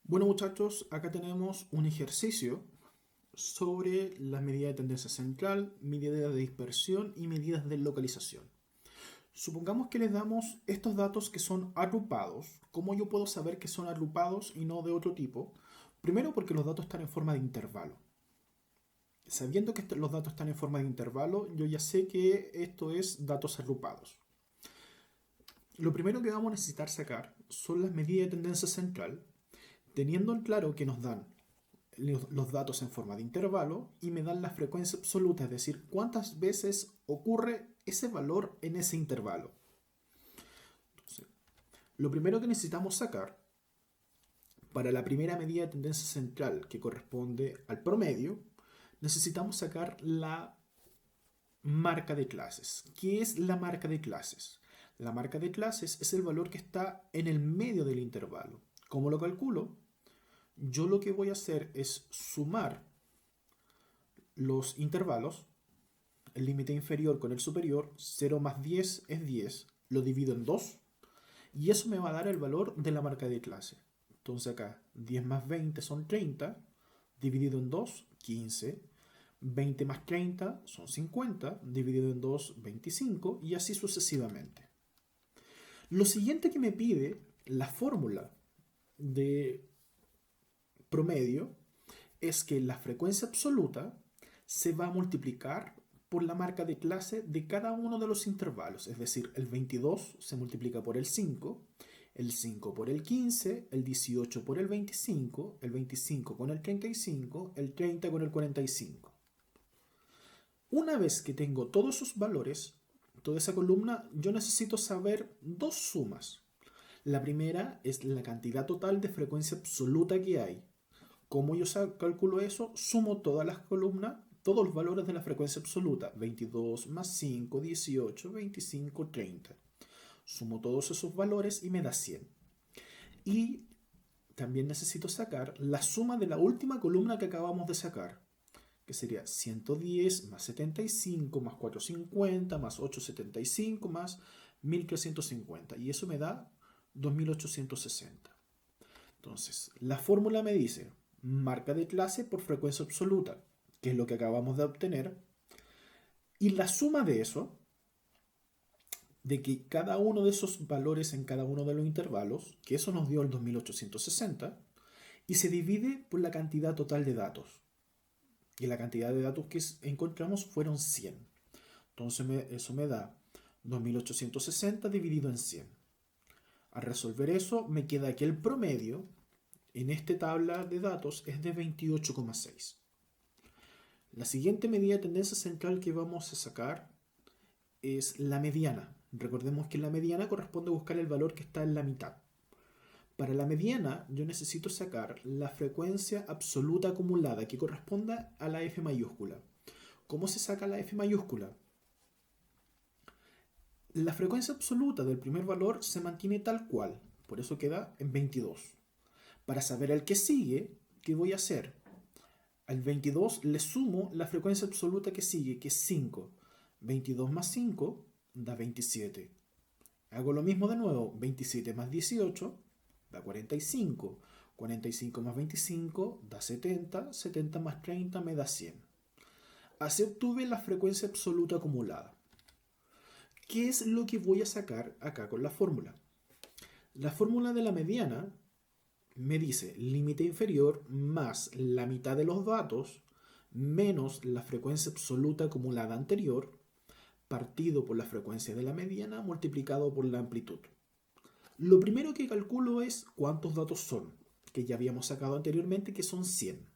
Bueno muchachos, acá tenemos un ejercicio sobre las medidas de tendencia central, medidas de dispersión y medidas de localización. Supongamos que les damos estos datos que son agrupados. ¿Cómo yo puedo saber que son agrupados y no de otro tipo? Primero porque los datos están en forma de intervalo. Sabiendo que los datos están en forma de intervalo, yo ya sé que esto es datos agrupados. Lo primero que vamos a necesitar sacar son las medidas de tendencia central, teniendo en claro que nos dan los datos en forma de intervalo y me dan la frecuencia absoluta, es decir, cuántas veces ocurre ese valor en ese intervalo. Entonces, lo primero que necesitamos sacar para la primera medida de tendencia central que corresponde al promedio, necesitamos sacar la marca de clases. ¿Qué es la marca de clases? La marca de clases es el valor que está en el medio del intervalo. ¿Cómo lo calculo? Yo lo que voy a hacer es sumar los intervalos, el límite inferior con el superior, 0 más 10 es 10, lo divido en 2 y eso me va a dar el valor de la marca de clase. Entonces acá 10 más 20 son 30, dividido en 2, 15, 20 más 30 son 50, dividido en 2, 25 y así sucesivamente. Lo siguiente que me pide la fórmula de promedio es que la frecuencia absoluta se va a multiplicar por la marca de clase de cada uno de los intervalos. Es decir, el 22 se multiplica por el 5 por el 15, el 18 por el 25 con el 35, el 30 con el 45. Una vez que tengo todos esos valores, toda esa columna, yo necesito saber dos sumas. La primera es la cantidad total de frecuencia absoluta que hay. ¿Cómo yo calculo eso? Sumo todas las columnas, todos los valores de la frecuencia absoluta. 22 más 5, 18, 25, 30. Sumo todos esos valores y me da 100. Y también necesito sacar la suma de la última columna que acabamos de sacar, que sería 110 más 75 más 450 más 875 más 1350. Y eso me da 2860. Entonces, la fórmula me dice marca de clase por frecuencia absoluta, que es lo que acabamos de obtener, y la suma de eso, de que cada uno de esos valores en cada uno de los intervalos, que eso nos dio el 2860, y se divide por la cantidad total de datos. Y la cantidad de datos que encontramos fueron 100. Entonces eso me da 2860 dividido en 100. Al resolver eso, me queda que el promedio en esta tabla de datos es de 28,6. La siguiente medida de tendencia central que vamos a sacar es la mediana. Recordemos que la mediana corresponde a buscar el valor que está en la mitad. Para la mediana yo necesito sacar la frecuencia absoluta acumulada que corresponda a la F mayúscula. ¿Cómo se saca la F mayúscula? La frecuencia absoluta del primer valor se mantiene tal cual, por eso queda en 22. Para saber el que sigue, ¿qué voy a hacer? Al 22 le sumo la frecuencia absoluta que sigue, que es 5. 22 más 5 da 27. Hago lo mismo de nuevo. 27 más 18 da 45. 45 más 25 da 70. 70 más 30 me da 100. Así obtuve la frecuencia absoluta acumulada. ¿Qué es lo que voy a sacar acá con la fórmula? La fórmula de la mediana me dice límite inferior más la mitad de los datos menos la frecuencia absoluta acumulada anterior partido por la frecuencia de la mediana multiplicado por la amplitud. Lo primero que calculo es cuántos datos son, que ya habíamos sacado anteriormente, que son 100.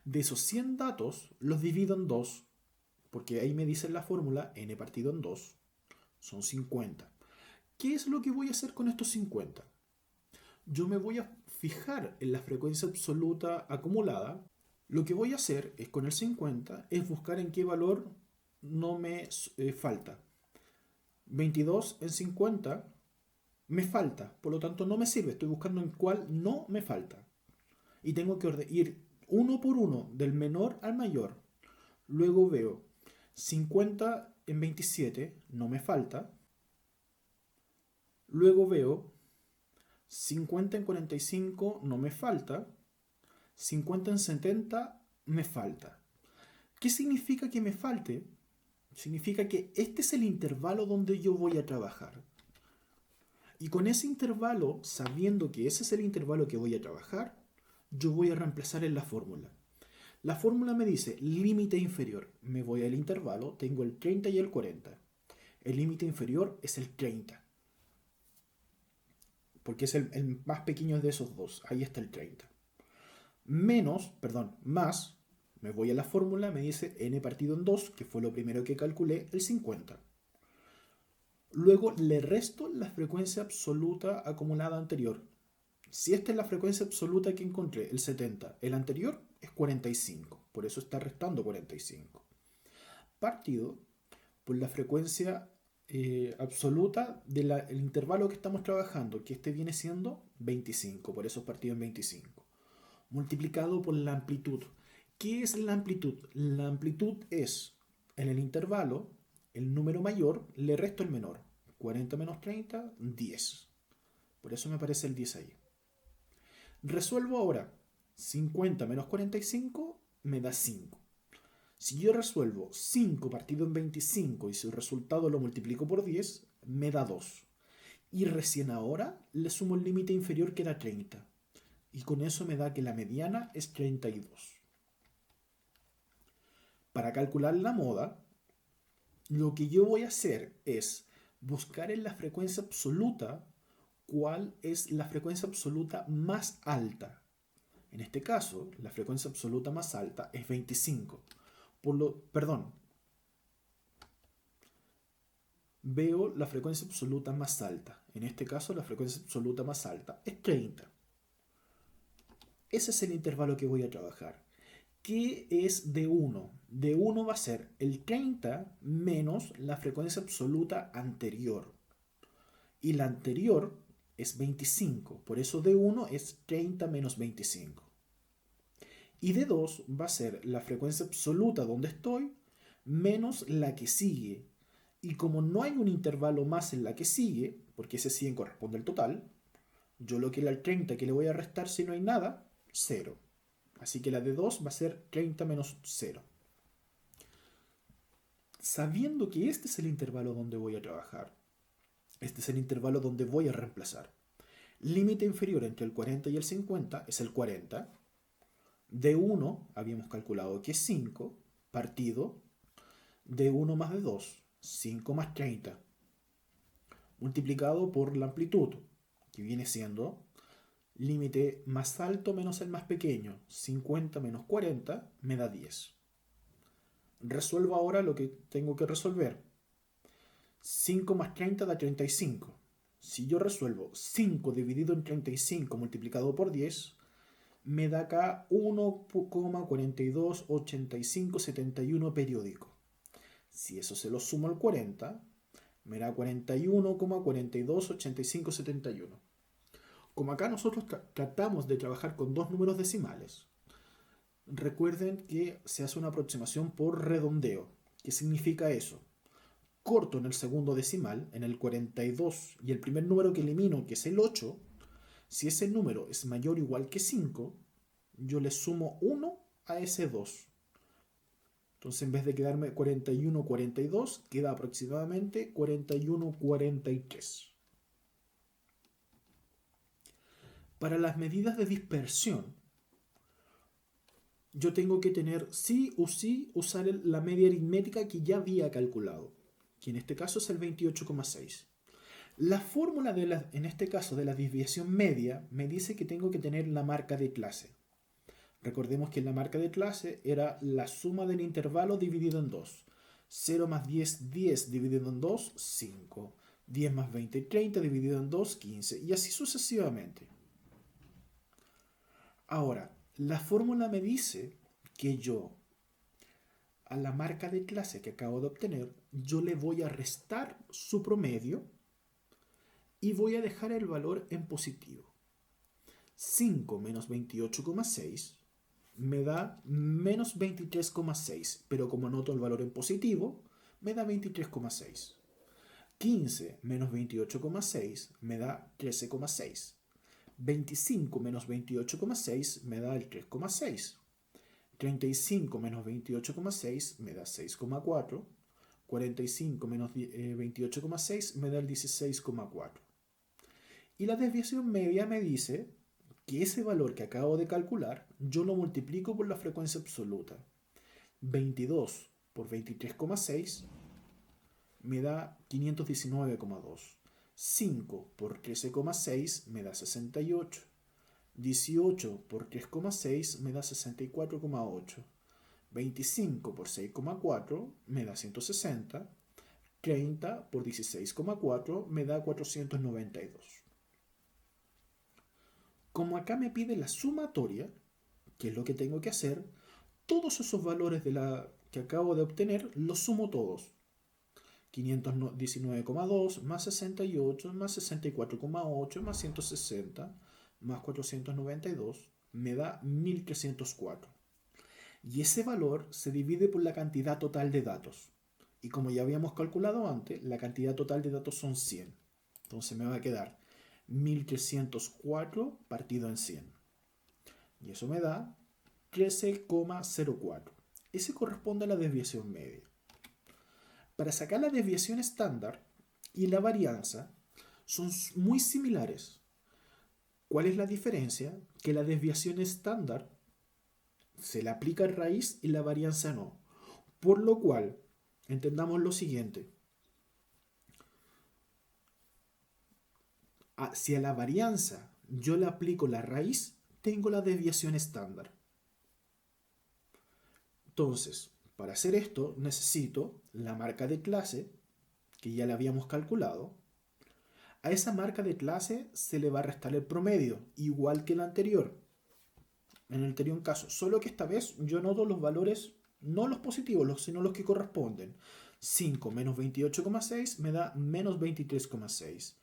De esos 100 datos los divido en 2, porque ahí me dice la fórmula n partido en 2, son 50. ¿Qué es lo que voy a hacer con estos 50? Yo me voy a fijar en la frecuencia absoluta acumulada. Lo que voy a hacer es con el 50 es buscar en qué valor no me falta. 22 en 50 me falta, por lo tanto no me sirve, estoy buscando en cuál no me falta. Y tengo que ir uno por uno del menor al mayor. Luego veo 50 en 27, no me falta. Luego veo 50 en 45 no me falta. 50 en 70 me falta. ¿Qué significa que me falte? Significa que este es el intervalo donde yo voy a trabajar. Y con ese intervalo, sabiendo que ese es el intervalo que voy a trabajar, yo voy a reemplazar en la fórmula. La fórmula me dice límite inferior. Me voy al intervalo, tengo el 30 y el 40. El límite inferior es el 30. Porque es el más pequeño de esos dos. Ahí está el 30. Más, me voy a la fórmula, me dice n partido en 2, que fue lo primero que calculé, el 50. Luego le resto la frecuencia absoluta acumulada anterior. Si esta es la frecuencia absoluta que encontré, el 70, el anterior es 45, por eso está restando 45. Partido por la frecuencia absoluta del intervalo que estamos trabajando, que este viene siendo 25, por eso es partido en 25. Multiplicado por la amplitud. ¿Qué es la amplitud? La amplitud es, en el intervalo, el número mayor le resto el menor. 40 menos 30, 10. Por eso me aparece el 10 ahí. Resuelvo ahora. 50 menos 45 me da 5. Si yo resuelvo 5 partido en 25 y su resultado lo multiplico por 10, me da 2. Y recién ahora le sumo el límite inferior que era 30. Y con eso me da que la mediana es 32. Para calcular la moda, lo que yo voy a hacer es buscar en la frecuencia absoluta cuál es la frecuencia absoluta más alta. En este caso, la frecuencia absoluta más alta es 25. Veo la frecuencia absoluta más alta. En este caso, la frecuencia absoluta más alta es 30. Ese es el intervalo que voy a trabajar. ¿Qué es de 1? De 1 va a ser el 30 menos la frecuencia absoluta anterior. Y la anterior es 25. Por eso de 1 es 30 menos 25. Y de 2 va a ser la frecuencia absoluta donde estoy menos la que sigue. Y como no hay un intervalo más en la que sigue, porque ese 100 corresponde al total, yo lo que al 30 que le voy a restar si no hay nada, 0. Así que la de 2 va a ser 30 menos 0. Sabiendo que este es el intervalo donde voy a trabajar, este es el intervalo donde voy a reemplazar. Límite inferior entre el 40 y el 50 es el 40. De 1 habíamos calculado que es 5, partido de 1 más de 2, 5 más 30, multiplicado por la amplitud, que viene siendo límite más alto menos el más pequeño, 50 menos 40, me da 10. Resuelvo ahora lo que tengo que resolver. 5 más 30 da 35. Si yo resuelvo 5 dividido en 35 multiplicado por 10, me da acá 1,428571 periódico. Si eso se lo sumo al 40, me da 41,428571. Como acá nosotros tratamos de trabajar con dos números decimales, recuerden que se hace una aproximación por redondeo. ¿Qué significa eso? Corto en el segundo decimal, en el 42, y el primer número que elimino, que es el 8, si ese número es mayor o igual que 5, yo le sumo 1 a ese 2. Entonces, en vez de quedarme 41,42, queda aproximadamente 41,43. Para las medidas de dispersión, yo tengo que tener sí o sí usar la media aritmética que ya había calculado, que en este caso es el 28,6. La fórmula en este caso de la desviación media me dice que tengo que tener la marca de clase. Recordemos que la marca de clase era la suma del intervalo dividido en 2. 0 más 10, 10 dividido en 2, 5. 10 más 20, 30 dividido en 2, 15. Y así sucesivamente. Ahora, la fórmula me dice que yo, a la marca de clase que acabo de obtener, yo le voy a restar su promedio y voy a dejar el valor en positivo. 5 menos 28,6 me da menos 23,6, pero como anoto el valor en positivo, me da 23,6. 15 menos 28,6 me da 13,6. 25 menos 28,6 me da el 3,6. 35 menos 28,6 me da 6,4. 45 menos 28,6 me da el 16,4. Y la desviación media me dice que ese valor que acabo de calcular yo lo multiplico por la frecuencia absoluta. 22 por 23,6 me da 519,2. 5 por 13,6 me da 68. 18 por 3,6 me da 64,8. 25 por 6,4 me da 160. 30 por 16,4 me da 492. Como acá me pide la sumatoria, que es lo que tengo que hacer, todos esos valores que acabo de obtener los sumo todos. 519,2 más 68 más 64,8 más 160 más 492 me da 1304. Y ese valor se divide por la cantidad total de datos. Y como ya habíamos calculado antes, la cantidad total de datos son 100. Entonces me va a quedar 1304 partido en 100. Y eso me da 13,04. Ese corresponde a la desviación media. Para sacar la desviación estándar y la varianza son muy similares. ¿Cuál es la diferencia? Que la desviación estándar se le aplica a raíz y la varianza no. Por lo cual, entendamos lo siguiente. Si a la varianza yo le aplico la raíz, tengo la desviación estándar. Entonces, para hacer esto necesito la marca de clase, que ya la habíamos calculado. A esa marca de clase se le va a restar el promedio, igual que el anterior. En el anterior caso, solo que esta vez yo anoto los valores, no los positivos, sino los que corresponden. 5 menos 28,6 me da menos 23,6.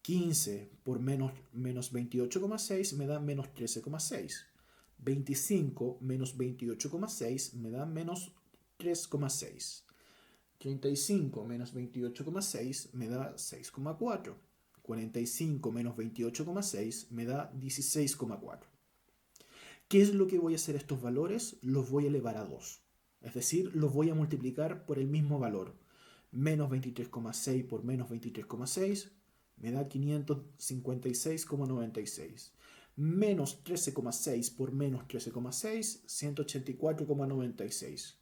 15 por menos 28,6 me da menos 13,6. 25 menos 28,6 me da menos 3,6. 35 menos 28,6 me da 6,4. 45 menos 28,6 me da 16,4. ¿Qué es lo que voy a hacer estos valores? Los voy a elevar a 2. Es decir, los voy a multiplicar por el mismo valor. Menos 23,6 por menos 23,6 me da 556,96. Menos 13,6 por menos 13,6, 184,96.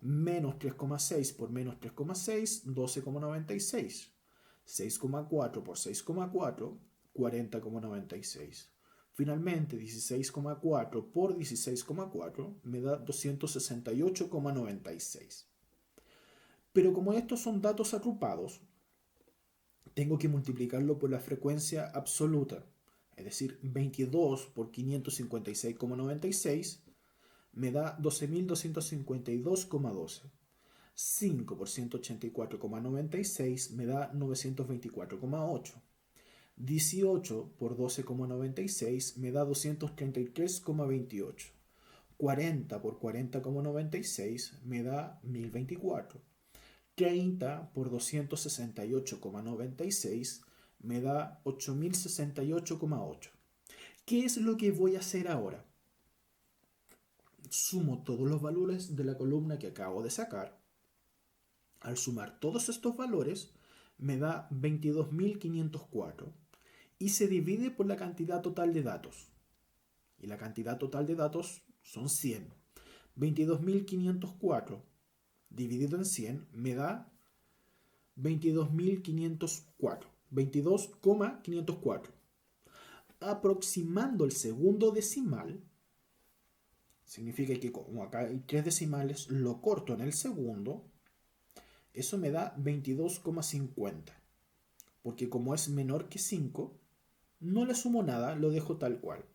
Menos 3,6 por menos 3,6, 12,96. 6,4 por 6,4, 40,96. Finalmente, 16,4 por 16,4 me da 268,96. Pero como estos son datos agrupados, tengo que multiplicarlo por la frecuencia absoluta. Es decir, 22 por 556,96 me da 12.252,12. 5 por 184,96 me da 924,8. 18 por 12,96 me da 233,28. 40 por 40,96 me da 1024. 30 por 268,96 me da 8068,8. ¿Qué es lo que voy a hacer ahora? Sumo todos los valores de la columna que acabo de sacar. Al sumar todos estos valores me da 22.504 y se divide por la cantidad total de datos. Y la cantidad total de datos son 100. 22.504 dividido en 100 me da 22.504. 22,504. Aproximando el segundo decimal, significa que como acá hay 3 decimales, lo corto en el segundo. Eso me da 22,50. Porque como es menor que 5, no le sumo nada, lo dejo tal cual.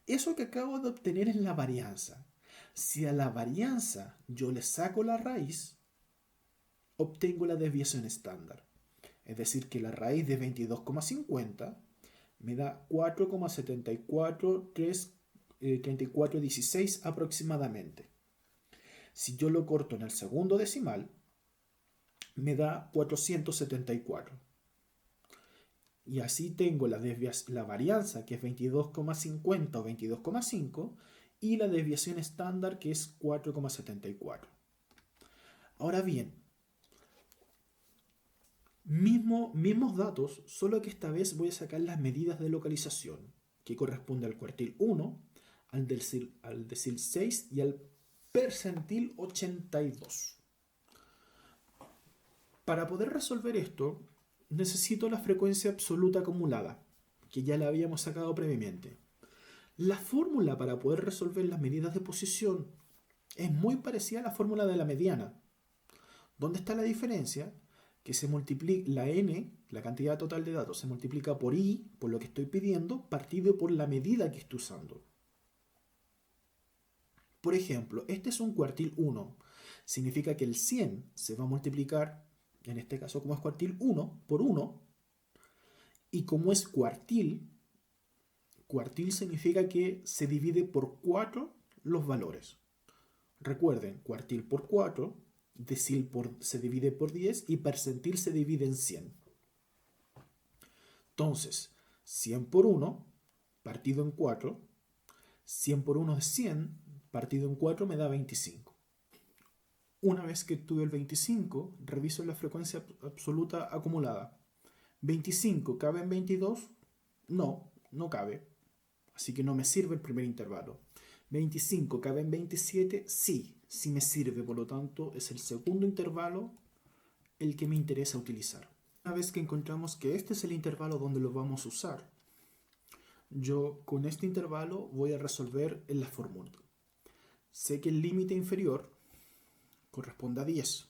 Eso que acabo de obtener es la varianza. Si a la varianza yo le saco la raíz, obtengo la desviación estándar. Es decir, que la raíz de 22,50 me da 4,743416 aproximadamente. Si yo lo corto en el segundo decimal, me da 474. Y así tengo la varianza, que es 22,50 o 22,5, y la desviación estándar, que es 4,74. Ahora bien, mismos datos, solo que esta vez voy a sacar las medidas de localización, que corresponde al cuartil 1, al decil 6 y al percentil 82. Para poder resolver esto, necesito la frecuencia absoluta acumulada, que ya la habíamos sacado previamente. La fórmula para poder resolver las medidas de posición es muy parecida a la fórmula de la mediana. ¿Dónde está la diferencia? Que se multiplica la n, la cantidad total de datos, se multiplica por i, por lo que estoy pidiendo, partido por la medida que estoy usando. Por ejemplo, este es un cuartil 1. Significa que el 100 se va a multiplicar, en este caso como es cuartil 1, por 1. Y como es cuartil significa que se divide por 4 los valores. Recuerden, cuartil por 4, decil se divide por 10 y percentil se divide en 100. Entonces, 100 por 1 partido en 4, 100 por 1 es 100, partido en 4 me da 25. Una vez que tuve el 25, reviso la frecuencia absoluta acumulada. 25, ¿cabe en 22? No, no cabe. Así que no me sirve el primer intervalo. 25, ¿cabe en 27? Sí, sí me sirve. Por lo tanto, es el segundo intervalo el que me interesa utilizar. Una vez que encontramos que este es el intervalo donde lo vamos a usar, yo con este intervalo voy a resolver en la fórmula. Sé que el límite inferior corresponde a 10,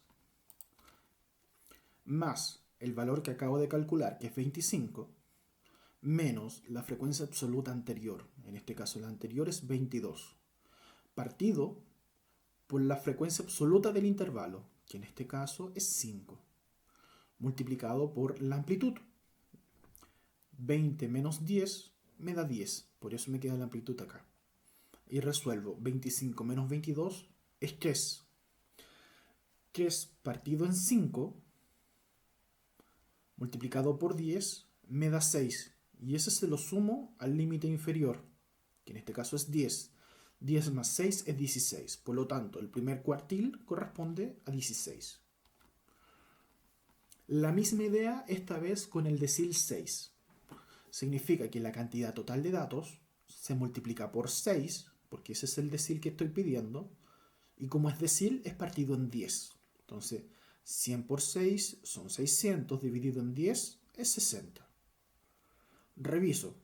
más el valor que acabo de calcular, que es 25, menos la frecuencia absoluta anterior. En este caso la anterior es 22, partido por la frecuencia absoluta del intervalo, que en este caso es 5, multiplicado por la amplitud. 20 menos 10 me da 10, por eso me queda la amplitud acá. Y resuelvo. 25 menos 22 es 3. 3 partido en 5 multiplicado por 10 me da 6. Y ese se lo sumo al límite inferior, que en este caso es 10. 10 más 6 es 16. Por lo tanto, el primer cuartil corresponde a 16. La misma idea esta vez con el decil 6. Significa que la cantidad total de datos se multiplica por 6, porque ese es el decil que estoy pidiendo, y como es decil es partido en 10. Entonces, 100 por 6 son 600, dividido en 10 es 60. Reviso.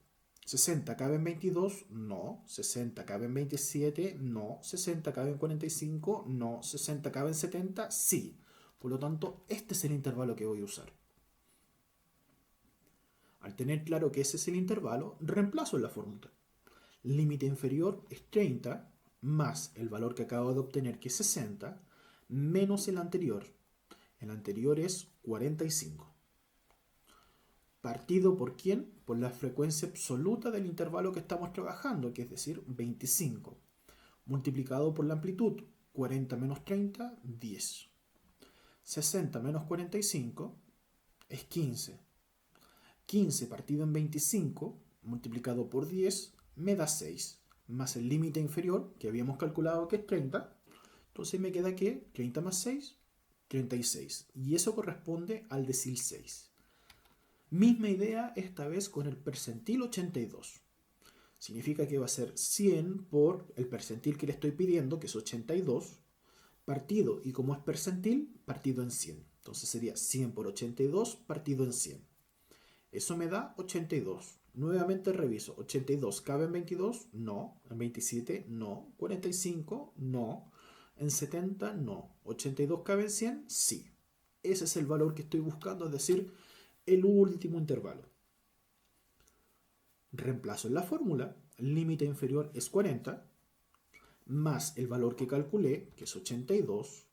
60 cabe en 22, no. 60 cabe en 27, no. 60 cabe en 45, no. 60 cabe en 70, sí. Por lo tanto, este es el intervalo que voy a usar. Al tener claro que ese es el intervalo, reemplazo en la fórmula. Límite inferior es 30, más el valor que acabo de obtener, que es 60, menos el anterior. El anterior es 45. ¿Partido por quién? Por la frecuencia absoluta del intervalo que estamos trabajando, que es decir, 25. Multiplicado por la amplitud, 40 menos 30, 10. 60 menos 45 es 15. 15 partido en 25, multiplicado por 10, me da 6. Más el límite inferior, que habíamos calculado que es 30. Entonces me queda que 30 más 6, 36. Y eso corresponde al decil 6. Misma idea esta vez con el percentil 82. Significa que va a ser 100 por el percentil que le estoy pidiendo, que es 82, partido, y como es percentil, partido en 100. Entonces sería 100 por 82 partido en 100. Eso me da 82. Nuevamente reviso. 82 cabe en 22, no. En 27, no. 45, no. En 70, no. 82 cabe en 100, sí. Ese es el valor que estoy buscando, es decir, el último intervalo. Reemplazo en la fórmula. El límite inferior es 40, más el valor que calculé, que es 82.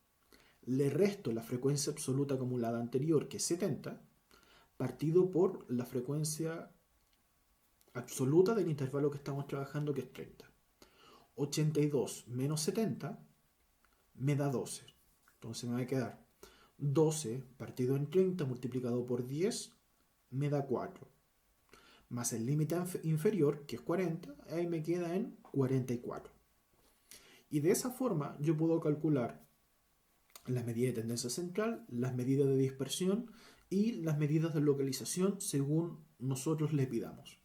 Le resto la frecuencia absoluta acumulada anterior, que es 70, partido por la frecuencia absoluta del intervalo que estamos trabajando, que es 30. 82 menos 70 me da 12. Entonces me va a quedar 12 partido en 30 multiplicado por 10 me da 4. más el límite inferior, que es 40, ahí me queda en 44. Y de esa forma yo puedo calcular las medidas de tendencia central, las medidas de dispersión y las medidas de localización según nosotros le pidamos.